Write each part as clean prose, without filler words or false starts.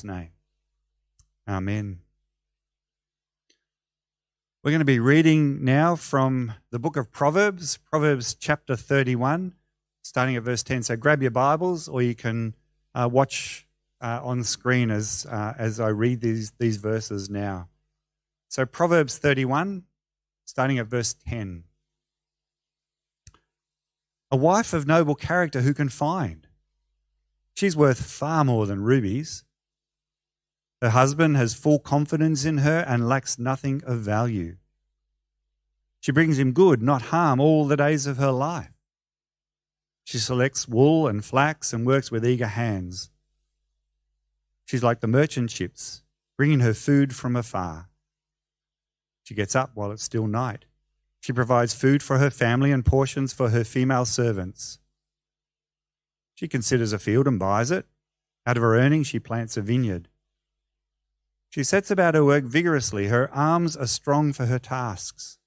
name. Amen. We're going to be reading now from the book of Proverbs, Proverbs chapter 31, starting at verse 10. So grab your Bibles, or you can watch on screen as I read these verses now. So Proverbs 31, starting at verse 10. A wife of noble character who can find? She's worth far more than rubies. Her husband has full confidence in her and lacks nothing of value. She brings him good, not harm, all the days of her life. She selects wool and flax and works with eager hands. She's like the merchant ships, bringing her food from afar. She gets up while it's still night. She provides food for her family and portions for her female servants. She considers a field and buys it. Out of her earnings, she plants a vineyard. She sets about her work vigorously. Her arms are strong for her tasks.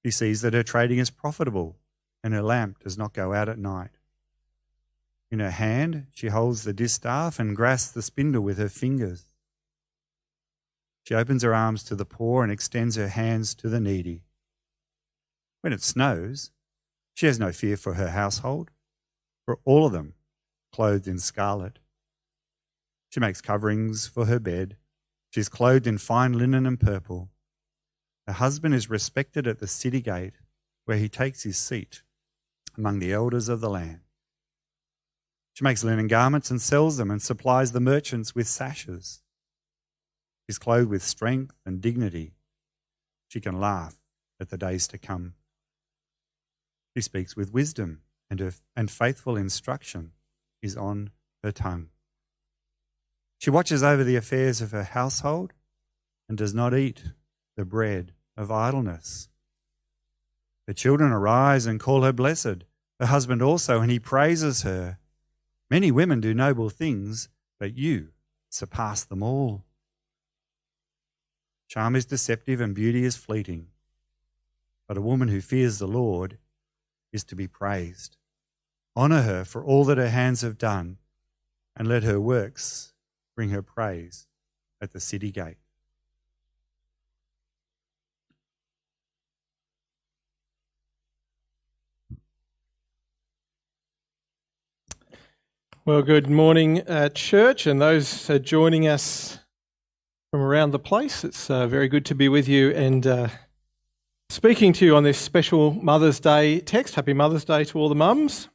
She sees that her trading is profitable and her lamp does not go out at night. In her hand, she holds the distaff and grasps the spindle with her fingers. She opens her arms to the poor and extends her hands to the needy. When it snows, she has no fear for her household, for all of them clothed in scarlet. She makes coverings for her bed. She is clothed in fine linen and purple. Her husband is respected at the city gate, where he takes his seat among the elders of the land. She makes linen garments and sells them and supplies the merchants with sashes. She is clothed with strength and dignity. She can laugh at the days to come. She speaks with wisdom, and faithful instruction is on her tongue. She watches over the affairs of her household and does not eat the bread of idleness. Her children arise and call her blessed, her husband also, and he praises her. Many women do noble things, but you surpass them all. Charm is deceptive and beauty is fleeting, but a woman who fears the Lord is to be praised. Honour her for all that her hands have done, and let her works bring her praise at the city gate. Well, good morning, church, and those joining us from around the place. It's very good to be with you and speaking to you on this special Mother's Day text. Happy Mother's Day to all the mums.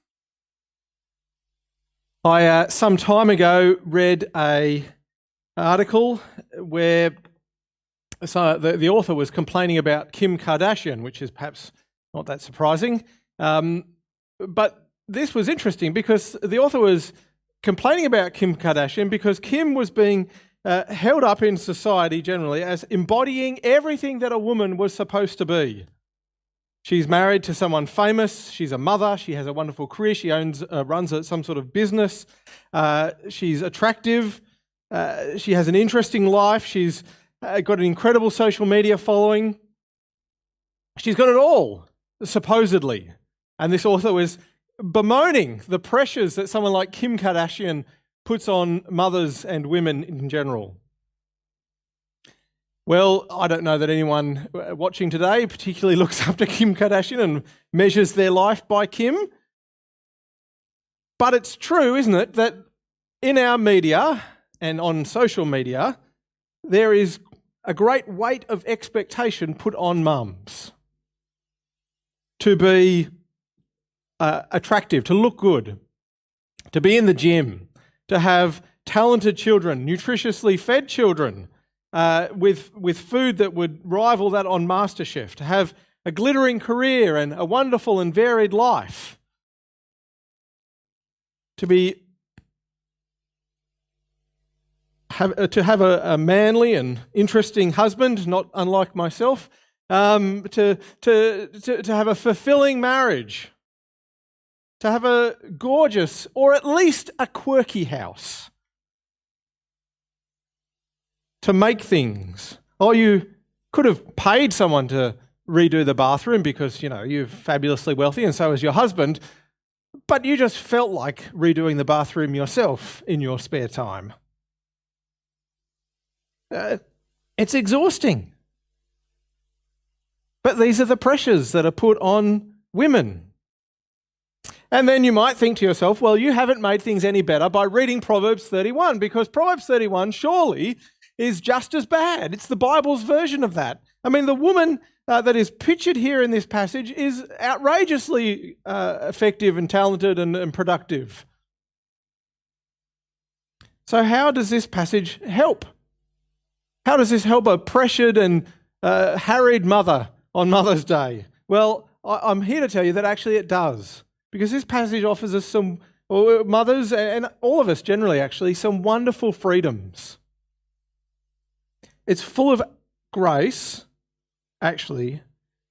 I, some time ago, read an article where the author was complaining about Kim Kardashian, which is perhaps not that surprising. But this was interesting because the author was complaining about Kim Kardashian because Kim was being held up in society generally as embodying everything that a woman was supposed to be. She's married to someone famous, she's a mother, she has a wonderful career, she runs some sort of business, she's attractive, she has an interesting life, she's got an incredible social media following. She's got it all, supposedly. And this author was bemoaning the pressures that someone like Kim Kardashian puts on mothers and women in general. Well, I don't know that anyone watching today particularly looks up to Kim Kardashian and measures their life by Kim. But it's true, isn't it, that in our media and on social media, there is a great weight of expectation put on mums to be attractive, to look good, to be in the gym, to have talented children, nutritiously fed children, with food that would rival that on MasterChef, to have a glittering career and a wonderful and varied life, to have a manly and interesting husband, not unlike myself, to have a fulfilling marriage, to have a gorgeous or at least a quirky house, to make things. Oh, you could have paid someone to redo the bathroom because, you're fabulously wealthy and so is your husband, but you just felt like redoing the bathroom yourself in your spare time. It's exhausting. But these are the pressures that are put on women. And then you might think to yourself, well, you haven't made things any better by reading Proverbs 31, because Proverbs 31 surely is just as bad. It's the Bible's version of that. I mean, the woman that is pictured here in this passage is outrageously effective and talented and productive. So how does this passage help? How does this help a pressured and harried mother on Mother's Day? Well, I'm here to tell you that actually it does. Because this passage offers us some, or mothers and all of us generally actually, some wonderful freedoms. It's full of grace, actually,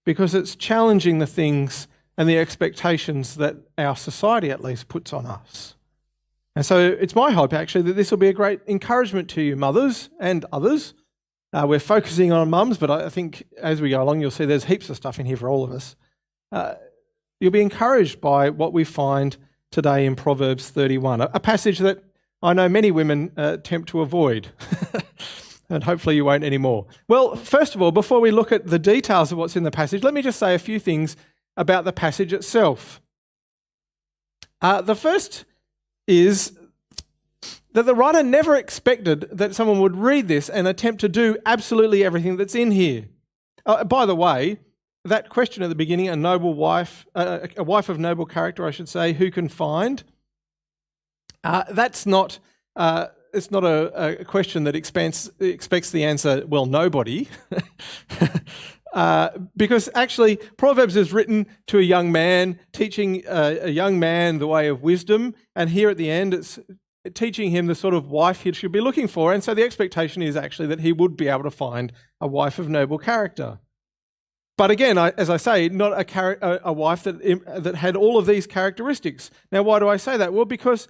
because it's challenging the things and the expectations that our society at least puts on us. And so it's my hope actually that this will be a great encouragement to you mothers and others. We're focusing on mums, but I think as we go along you'll see there's heaps of stuff in here for all of us. You'll be encouraged by what we find today in Proverbs 31, a passage that I know many women attempt to avoid, and hopefully you won't anymore. Well, first of all, before we look at the details of what's in the passage, let me just say a few things about the passage itself. The first is that the writer never expected that someone would read this and attempt to do absolutely everything that's in here. By the way, that question at the beginning, a wife of noble character, I should say, who can find? That's not. It's not a question that expects the answer. Well, nobody, because actually Proverbs is written to a young man, teaching a young man the way of wisdom, and here at the end it's teaching him the sort of wife he should be looking for, and so the expectation is actually that he would be able to find a wife of noble character. But again, as I say, not a wife that had all of these characteristics. Now, why do I say that? Well, because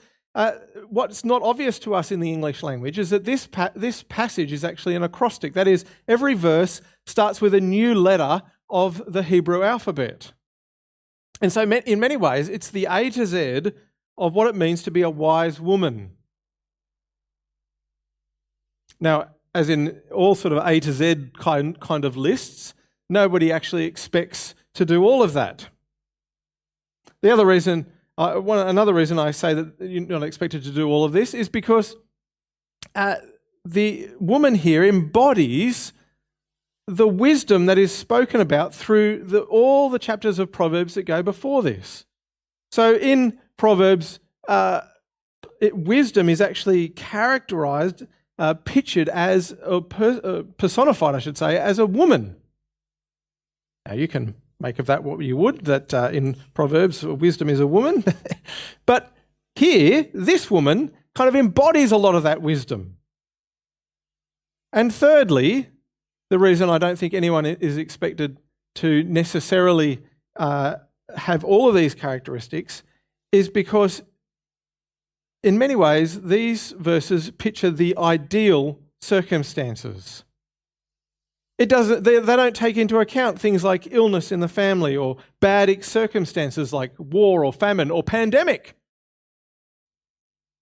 what's not obvious to us in the English language is that this passage is actually an acrostic. That is, every verse starts with a new letter of the Hebrew alphabet. And so in many ways, it's the A to Z of what it means to be a wise woman. Now, as in all sort of A to Z kind of lists, nobody actually expects to do all of that. Another reason I say that you're not expected to do all of this is because the woman here embodies the wisdom that is spoken about through all the chapters of Proverbs that go before this. So in Proverbs, wisdom is actually characterized, pictured as, personified, I should say, as a woman. Now, you can make of that what you would, that in Proverbs, wisdom is a woman. But here, this woman kind of embodies a lot of that wisdom. And thirdly, the reason I don't think anyone is expected to necessarily have all of these characteristics is because, in many ways, these verses picture the ideal circumstances. They don't take into account things like illness in the family or bad circumstances like war or famine or pandemic.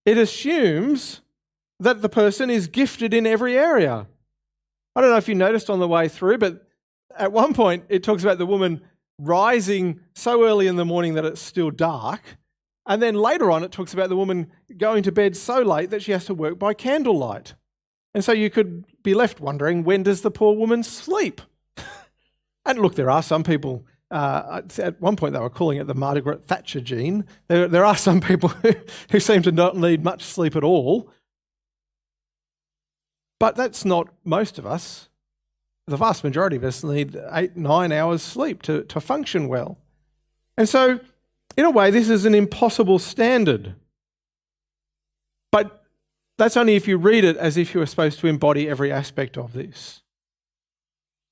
It assumes that the person is gifted in every area. I don't know if you noticed on the way through, but at one point it talks about the woman rising so early in the morning that it's still dark. And then later on it talks about the woman going to bed so late that she has to work by candlelight. And so you could be left wondering, when does the poor woman sleep? And look, there are some people, at one point they were calling it the Margaret Thatcher gene. There are some people who seem to not need much sleep at all. But that's not most of us. The vast majority of us need 8-9 hours sleep to function well. And so, in a way, this is an impossible standard. But that's only if you read it as if you were supposed to embody every aspect of this.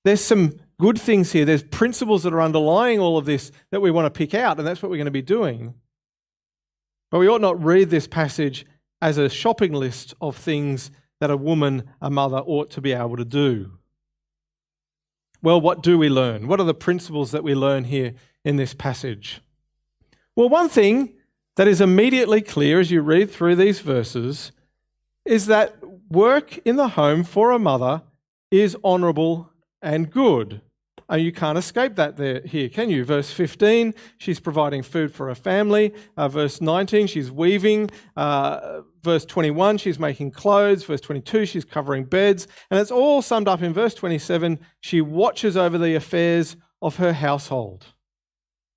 There's some good things here. There's principles that are underlying all of this that we want to pick out, and that's what we're going to be doing. But we ought not read this passage as a shopping list of things that a woman, a mother, ought to be able to do. Well, what do we learn? What are the principles that we learn here in this passage? Well, one thing that is immediately clear as you read through these verses is that work in the home for a mother is honourable and good. And you can't escape that here, can you? Verse 15, she's providing food for her family. Verse 19, she's weaving. Verse 21, she's making clothes. Verse 22, she's covering beds. And it's all summed up in verse 27, she watches over the affairs of her household.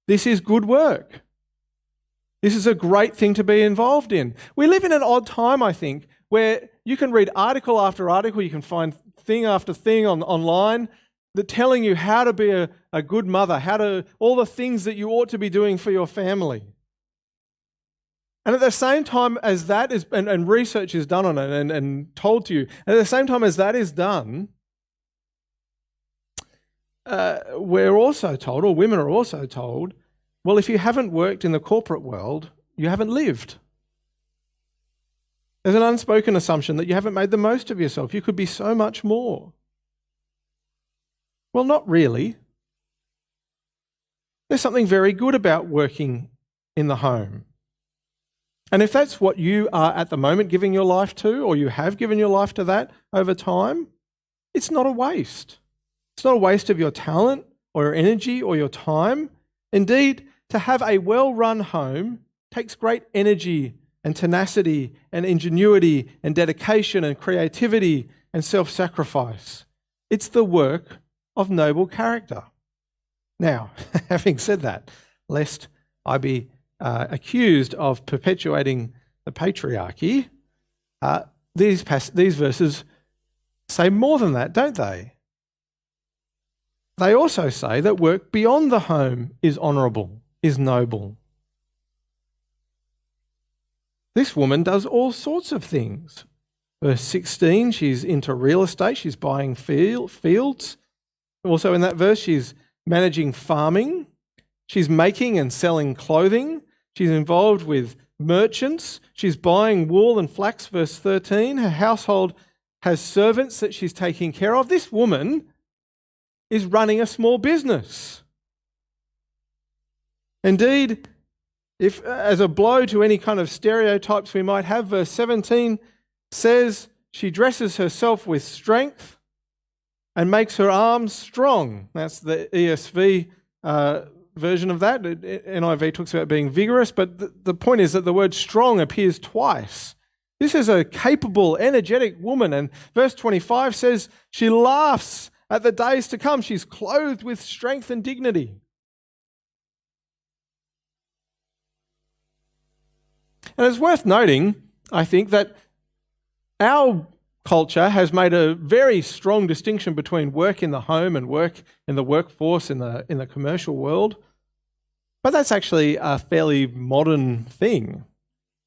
This is good work. This is a great thing to be involved in. We live in an odd time, I think, where you can read article after article, you can find thing after thing online that telling you how to be a good mother, all the things that you ought to be doing for your family. And at the same time as that is, and research is done on it and told to you, and at the same time as that is done, we're also told, or women are also told, well, if you haven't worked in the corporate world, you haven't lived. There's an unspoken assumption that you haven't made the most of yourself. You could be so much more. Well, not really. There's something very good about working in the home. And if that's what you are at the moment giving your life to, or you have given your life to that over time, it's not a waste. It's not a waste of your talent or your energy or your time. Indeed, to have a well-run home takes great energy and tenacity and ingenuity and dedication and creativity and self-sacrifice. It's the work of noble character. Now, having said that, lest I be accused of perpetuating the patriarchy, these verses say more than that, don't they? They also say that work beyond the home is honourable, is noble. This woman does all sorts of things. Verse 16, she's into real estate, she's buying fields. Also in that verse, she's managing farming, she's making and selling clothing, she's involved with merchants, she's buying wool and flax, verse 13. Her household has servants that she's taking care of. This woman is running a small business. Indeed, if as a blow to any kind of stereotypes we might have, verse 17 says she dresses herself with strength and makes her arms strong. That's the ESV version of that. NIV talks about being vigorous, but the point is that the word strong appears twice. This is a capable, energetic woman, and verse 25 says she laughs at the days to come. She's clothed with strength and dignity. And it's worth noting, I think, that our culture has made a very strong distinction between work in the home and work in the workforce in the commercial world. But that's actually a fairly modern thing.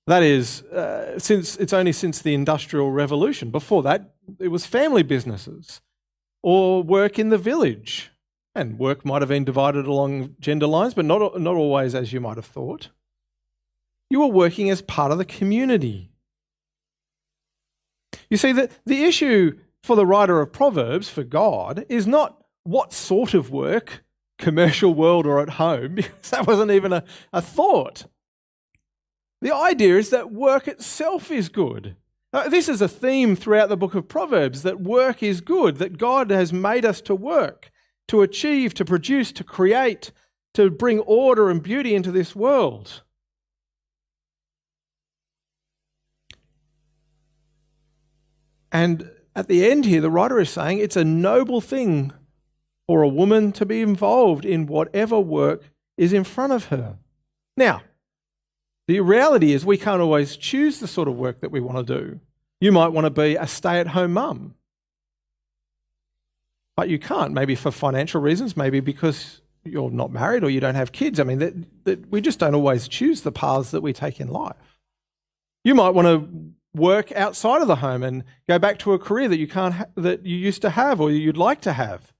That is, it's only since the Industrial Revolution. Before that, it was family businesses or work in the village. And work might have been divided along gender lines, but not always as you might have thought. You were working as part of the community. You see, the issue for the writer of Proverbs, for God, is not what sort of work, commercial world or at home, because that wasn't even a thought. The idea is that work itself is good. This is a theme throughout the book of Proverbs, that work is good, that God has made us to work, to achieve, to produce, to create, to bring order and beauty into this world. And at the end here, the writer is saying it's a noble thing for a woman to be involved in whatever work is in front of her. Now, the reality is we can't always choose the sort of work that we want to do. You might want to be a stay-at-home mum, but you can't, maybe for financial reasons, maybe because you're not married or you don't have kids. I mean, we just don't always choose the paths that we take in life. You might want to work outside of the home and go back to a career that you that you used to have or you'd like to have,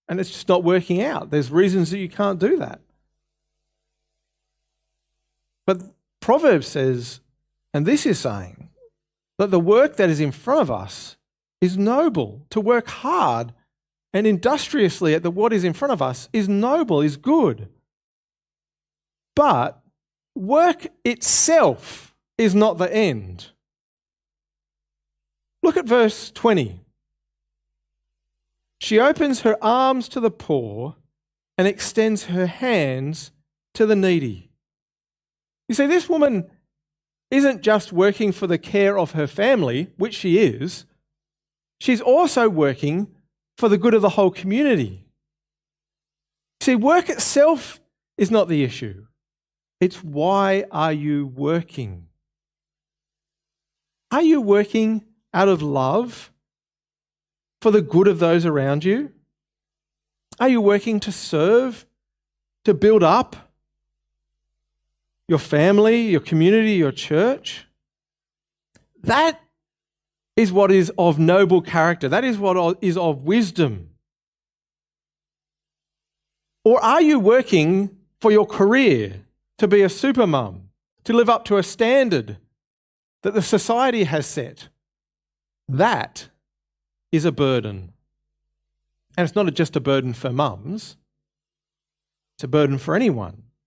and it's just not working out. There's reasons that you can't do that. But Proverbs says, and this is saying, that the work that is in front of us is noble. To work hard and industriously at what is in front of us is noble, is good. But work itself is not the end. Look at verse 20. She opens her arms to the poor and extends her hands to the needy. You see, this woman isn't just working for the care of her family, which she is. She's also working for the good of the whole community. See, work itself is not the issue. It's why are you working? Are you working out of love for the good of those around you? Are you working to serve, to build up your family, your community, your church? That is what is of noble character. That is what is of wisdom. Or are you working for your career, to be a supermum, to live up to a standard that the society has set? That is a burden. And it's not just a burden for mums. It's a burden for anyone.